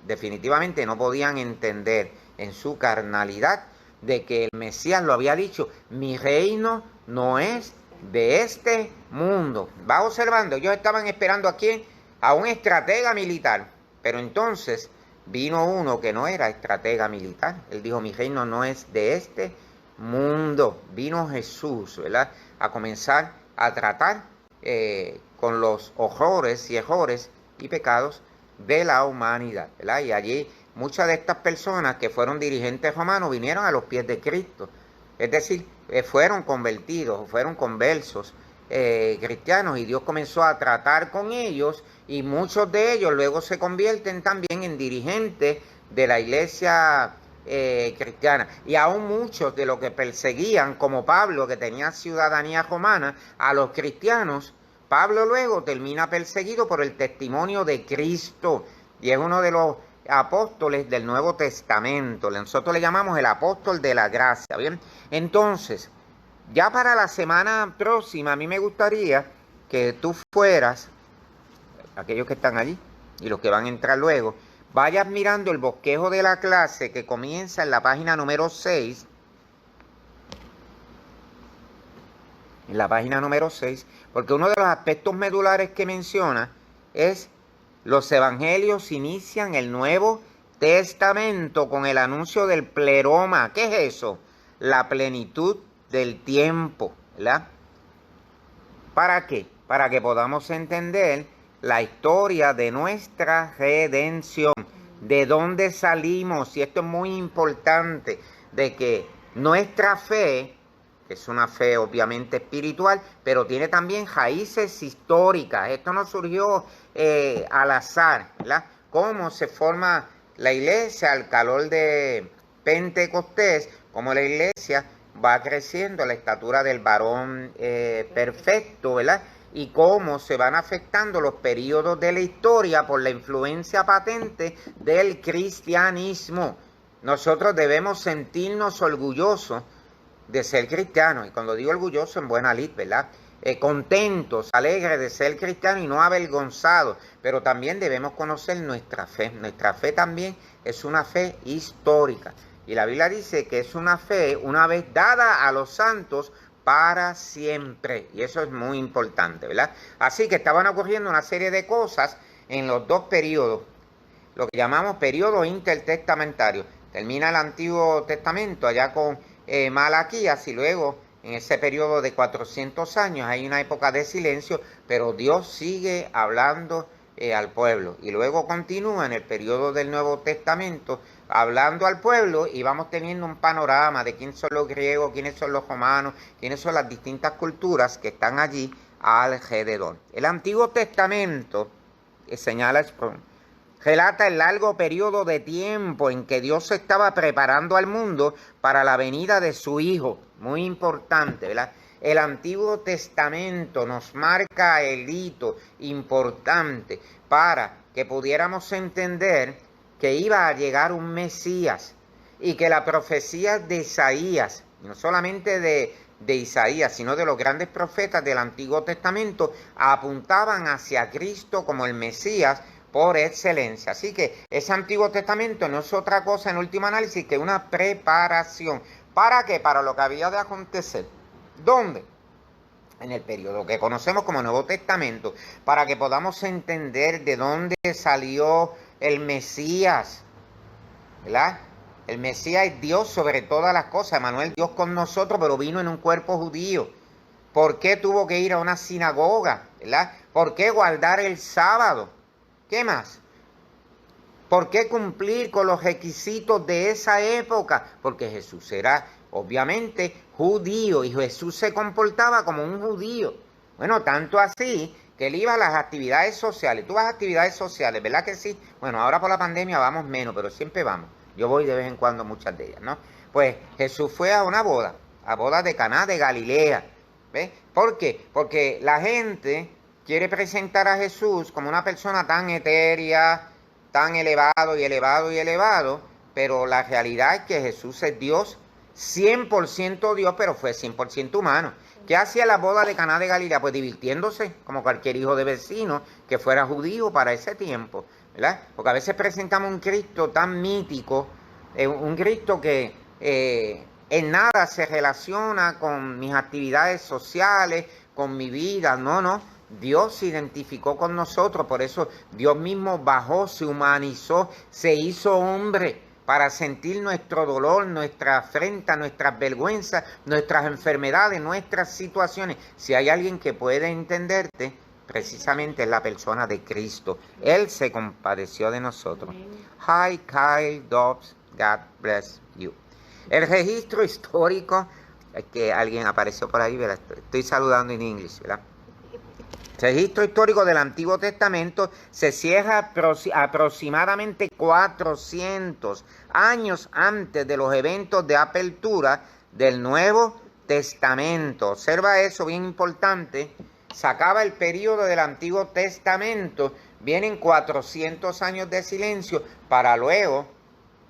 definitivamente no podían entender en su carnalidad de que el Mesías lo había dicho, mi reino no es de este mundo. Va observando, ellos estaban esperando a quién, a un estratega militar, pero entonces vino uno que no era estratega militar. Él dijo, mi reino no es de este mundo. Vino Jesús, ¿verdad?, a comenzar a tratar con los horrores y errores y pecados de la humanidad, ¿verdad? Y allí muchas de estas personas que fueron dirigentes romanos vinieron a los pies de Cristo. Es decir, fueron convertidos, fueron conversos cristianos, y Dios comenzó a tratar con ellos, y muchos de ellos luego se convierten también en dirigentes de la iglesia cristiana. Y aún muchos de los que perseguían, como Pablo, que tenía ciudadanía romana, a los cristianos, Pablo luego termina perseguido por el testimonio de Cristo, y es uno de los apóstoles del Nuevo Testamento. Nosotros le llamamos el apóstol de la gracia, ¿bien? Entonces, ya para la semana próxima, a mí me gustaría que tú fueras, aquellos que están allí y los que van a entrar luego, vayas mirando el bosquejo de la clase que comienza en la página número 6. En la página número 6, porque uno de los aspectos medulares que menciona es: los evangelios inician el Nuevo Testamento con el anuncio del pleroma. ¿Qué es eso? La plenitud del tiempo, ¿verdad? ¿Para qué? Para que podamos entender la historia de nuestra redención. de dónde salimos, y esto es muy importante, de que nuestra fe, que es una fe obviamente espiritual, pero tiene también raíces históricas. Esto no surgió al azar, ¿verdad? Cómo se forma la iglesia al calor de Pentecostés, cómo la iglesia va creciendo a la estatura del varón perfecto, ¿verdad? Y cómo se van afectando los periodos de la historia por la influencia patente del cristianismo. Nosotros debemos sentirnos orgullosos de ser cristianos, y cuando digo orgulloso, en buena lid, ¿verdad? Contentos, alegres de ser cristianos y no avergonzados, pero también debemos conocer nuestra fe. Nuestra fe también es una fe histórica, y la Biblia dice que es una fe una vez dada a los santos para siempre, y eso es muy importante, ¿verdad? Así que estaban ocurriendo una serie de cosas en los dos periodos, lo que llamamos periodo intertestamentario. Termina el Antiguo Testamento allá con Malaquías, y luego en ese periodo de 400 años hay una época de silencio, pero Dios sigue hablando al pueblo, y luego continúa en el periodo del Nuevo Testamento hablando al pueblo, y vamos teniendo un panorama de quiénes son los griegos, quiénes son los romanos, quiénes son las distintas culturas que están allí alrededor. El Antiguo Testamento, señala Strong, relata el largo periodo de tiempo en que Dios estaba preparando al mundo para la venida de su Hijo. Muy importante, ¿verdad? El Antiguo Testamento nos marca el hito importante para que pudiéramos entender que iba a llegar un Mesías, y que la profecía de Isaías, no solamente de Isaías, sino de los grandes profetas del Antiguo Testamento, apuntaban hacia Cristo como el Mesías por excelencia. Así que ese Antiguo Testamento no es otra cosa en último análisis que una preparación. ¿Para qué? Para lo que había de acontecer. ¿Dónde? En el periodo que conocemos como Nuevo Testamento, para que podamos entender de dónde salió el Mesías, ¿verdad? El Mesías es Dios sobre todas las cosas. Emmanuel, Dios con nosotros, pero vino en un cuerpo judío. ¿Por qué tuvo que ir a una sinagoga? ¿Verdad? ¿Por qué guardar el sábado? ¿Qué más? ¿Por qué cumplir con los requisitos de esa época? Porque Jesús era obviamente judío, y Jesús se comportaba como un judío. Bueno, tanto así que él iba a las actividades sociales. Tú vas a actividades sociales, ¿verdad que sí? Bueno, ahora por la pandemia vamos menos, pero siempre vamos. Yo voy de vez en cuando a muchas de ellas, ¿no? Pues Jesús fue a una boda, a boda de Caná de Galilea. ¿Ves? ¿Por qué? Porque la gente quiere presentar a Jesús como una persona tan etérea, tan elevado y elevado y elevado, pero la realidad es que Jesús es Dios, 100% Dios, pero fue 100% humano. ¿Qué hacía la boda de Caná de Galilea? Pues divirtiéndose, como cualquier hijo de vecino que fuera judío para ese tiempo, ¿verdad? Porque a veces presentamos un Cristo tan mítico, un Cristo que en nada se relaciona con mis actividades sociales, con mi vida. No. Dios se identificó con nosotros, por eso Dios mismo bajó, se humanizó, se hizo hombre para sentir nuestro dolor, nuestra afrenta, nuestras vergüenzas, nuestras enfermedades, nuestras situaciones. Si hay alguien que puede entenderte, precisamente es la persona de Cristo. Él se compadeció de nosotros. Hi, Kyle Dobbs, God bless you. El registro histórico, es que alguien apareció por ahí, ¿verdad? Estoy saludando en inglés, ¿verdad? El registro histórico del Antiguo Testamento se cierra aproximadamente 400 años antes de los eventos de apertura del Nuevo Testamento. Observa eso, bien importante. Se acaba el periodo del Antiguo Testamento, vienen 400 años de silencio para luego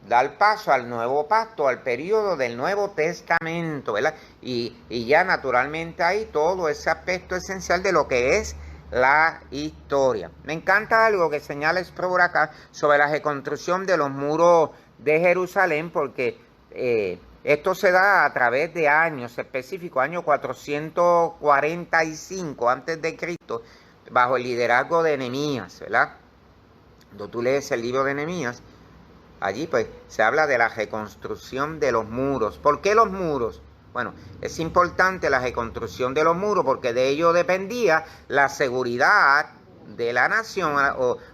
dar paso al nuevo pacto, al periodo del Nuevo Testamento, ¿verdad? Y ya naturalmente hay todo ese aspecto esencial de lo que es la historia. Me encanta algo que señala por acá sobre la reconstrucción de los muros de Jerusalén, porque esto se da a través de años específicos, año 445 antes de Cristo, bajo el liderazgo de Nehemías, ¿verdad? Cuando tú lees el libro de Nehemías, allí pues se habla de la reconstrucción de los muros. ¿Por qué los muros? Bueno, es importante la reconstrucción de los muros porque de ello dependía la seguridad de la nación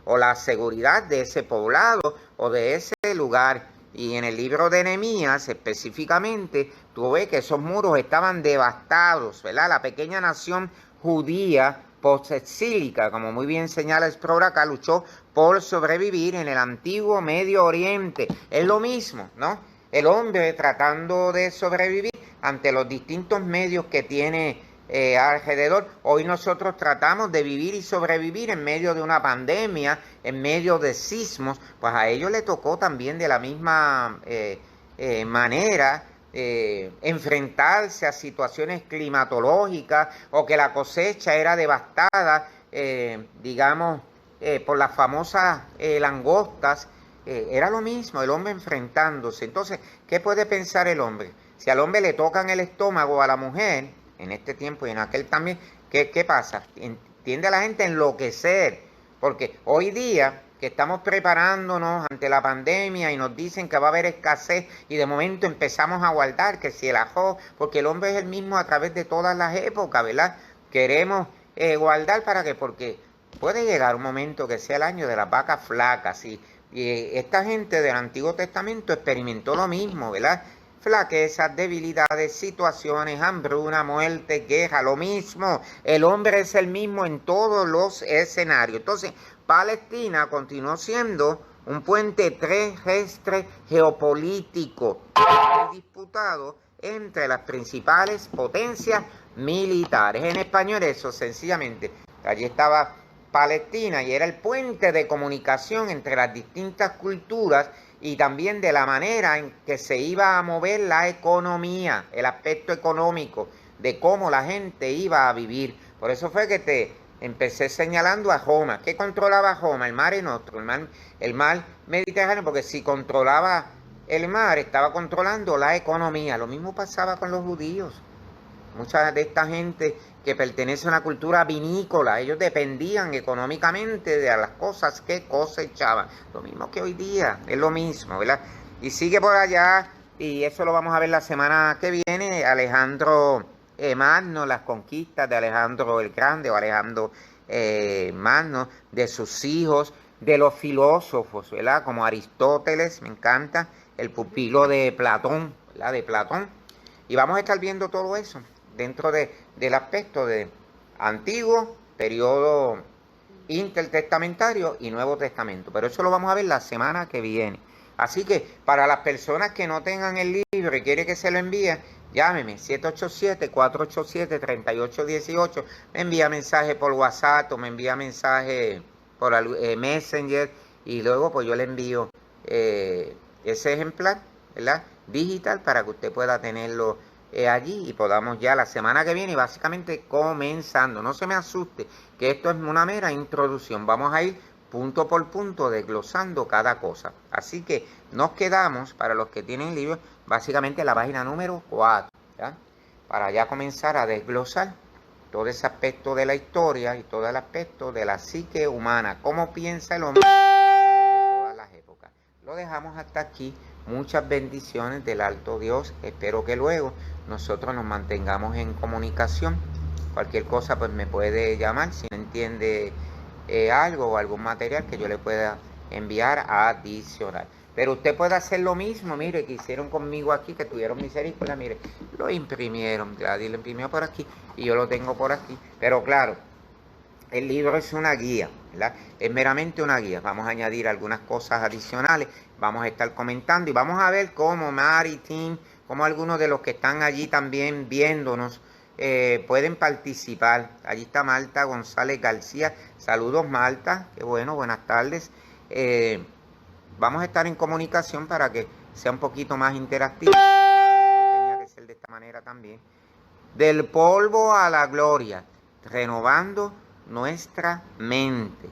o la seguridad de ese poblado o de ese lugar. Y en el libro de Nehemías específicamente, tú ves que esos muros estaban devastados, ¿verdad? La pequeña nación judía post-exílica, como muy bien señala Sproul acá, luchó por sobrevivir en el antiguo Medio Oriente. Es lo mismo, ¿no? El hombre tratando de sobrevivir ante los distintos medios que tiene alrededor. Hoy nosotros tratamos de vivir y sobrevivir en medio de una pandemia, en medio de sismos, pues a ellos les tocó también de la misma manera enfrentarse a situaciones climatológicas o que la cosecha era devastada, digamos, por las famosas langostas. Era lo mismo, el hombre enfrentándose. Entonces, ¿qué puede pensar el hombre? Si al hombre le tocan el estómago a la mujer, en este tiempo y en aquel también, ¿qué pasa? Tiende a la gente a enloquecer, porque hoy día que estamos preparándonos ante la pandemia y nos dicen que va a haber escasez y de momento empezamos a guardar, que si el ajo, porque el hombre es el mismo a través de todas las épocas, ¿verdad? Queremos guardar ¿para qué? Porque puede llegar un momento que sea el año de las vacas flacas y esta gente del Antiguo Testamento experimentó lo mismo, ¿verdad? Flaquezas, debilidades, situaciones, hambruna, muerte, guerra, lo mismo. El hombre es el mismo en todos los escenarios. Entonces, Palestina continuó siendo un puente terrestre geopolítico disputado entre las principales potencias militares. En español eso, sencillamente, allí estaba Palestina y era el puente de comunicación entre las distintas culturas y también de la manera en que se iba a mover la economía, el aspecto económico, de cómo la gente iba a vivir. Por eso fue que te empecé señalando a Roma. ¿Qué controlaba Roma? El mar Nostrum, el mar Mediterráneo, porque si controlaba el mar, estaba controlando la economía. Lo mismo pasaba con los judíos. Mucha de esta gente que pertenece a una cultura vinícola, ellos dependían económicamente de las cosas que cosechaban. Lo mismo que hoy día, es lo mismo, ¿verdad? Y sigue por allá, y eso lo vamos a ver la semana que viene, Alejandro Magno, las conquistas de Alejandro el Grande o Alejandro Magno, de sus hijos, de los filósofos, ¿verdad? Como Aristóteles, me encanta, el pupilo de Platón, ¿verdad? De Platón. Y vamos a estar viendo todo eso dentro del aspecto de antiguo, periodo intertestamentario y Nuevo Testamento. Pero eso lo vamos a ver la semana que viene. Así que para las personas que no tengan el libro y quieren que se lo envíe, llámeme 787-487-3818. Me envía mensaje por WhatsApp o me envía mensaje por Messenger y luego pues yo le envío ese ejemplar, ¿verdad? Digital para que usted pueda tenerlo allí y podamos ya la semana que viene básicamente comenzando. No se me asuste que esto es una mera introducción. Vamos a ir punto por punto desglosando cada cosa. Así que nos quedamos, para los que tienen libros, básicamente en la página número 4, ¿ya? Para ya comenzar a desglosar todo ese aspecto de la historia y todo el aspecto de la psique humana, cómo piensa el hombre de todas las épocas. Lo dejamos hasta aquí. Muchas bendiciones del alto Dios. Espero que luego nosotros nos mantengamos en comunicación. Cualquier cosa pues me puede llamar si no entiende algo o algún material que yo le pueda enviar adicional. Pero usted puede hacer lo mismo, mire, que hicieron conmigo aquí, que tuvieron misericordia, mire, lo imprimieron, Gladys lo imprimió por aquí y yo lo tengo por aquí. Pero claro, el libro es una guía, ¿verdad? Es meramente una guía. Vamos a añadir algunas cosas adicionales, vamos a estar comentando y vamos a ver cómo Mari, Tim, como algunos de los que están allí también viéndonos pueden participar. Allí está Marta González García. Saludos, Marta. Qué bueno, buenas tardes. Vamos a estar en comunicación para que sea un poquito más interactivo. Tenía que ser de esta manera también. Del polvo a la gloria, renovando nuestra mente.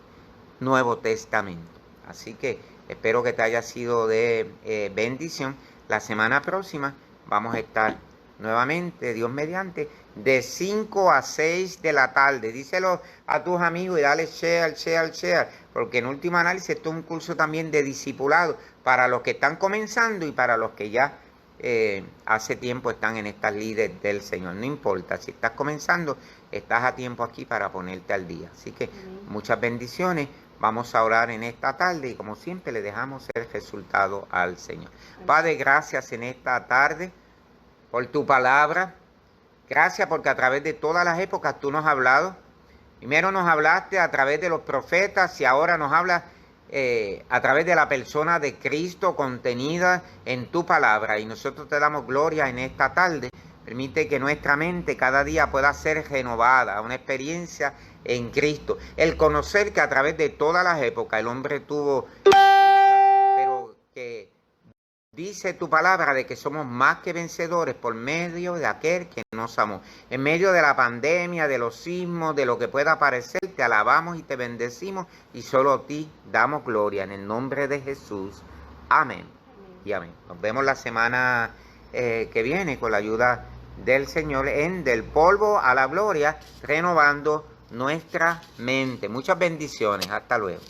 Nuevo Testamento. Así que espero que te haya sido de bendición. La semana próxima vamos a estar nuevamente, Dios mediante, de 5 a 6 de la tarde. Díselo a tus amigos y dale share, porque en último análisis esto es un curso también de discipulado para los que están comenzando y para los que ya hace tiempo están en estas líderes del Señor. No importa, si estás comenzando, estás a tiempo aquí para ponerte al día. Así que muchas bendiciones, Vamos a orar en esta tarde y como siempre le dejamos el resultado al Señor. Padre, gracias en esta tarde por tu palabra. Gracias porque a través de todas las épocas tú nos has hablado. Primero nos hablaste a través de los profetas y ahora nos hablas a través de la persona de Cristo contenida en tu palabra. Y nosotros te damos gloria en esta tarde. Permite que nuestra mente cada día pueda ser renovada, una experiencia en Cristo. El conocer que a través de todas las épocas el hombre tuvo, pero que dice tu palabra de que somos más que vencedores por medio de aquel que nos amó. En medio de la pandemia, de los sismos, de lo que pueda parecer, te alabamos y te bendecimos y solo a ti damos gloria en el nombre de Jesús. Amén. Y amén. Nos vemos la semana que viene con la ayuda del Señor en Del Polvo a la Gloria, renovando nuestra mente. Muchas bendiciones. Hasta luego.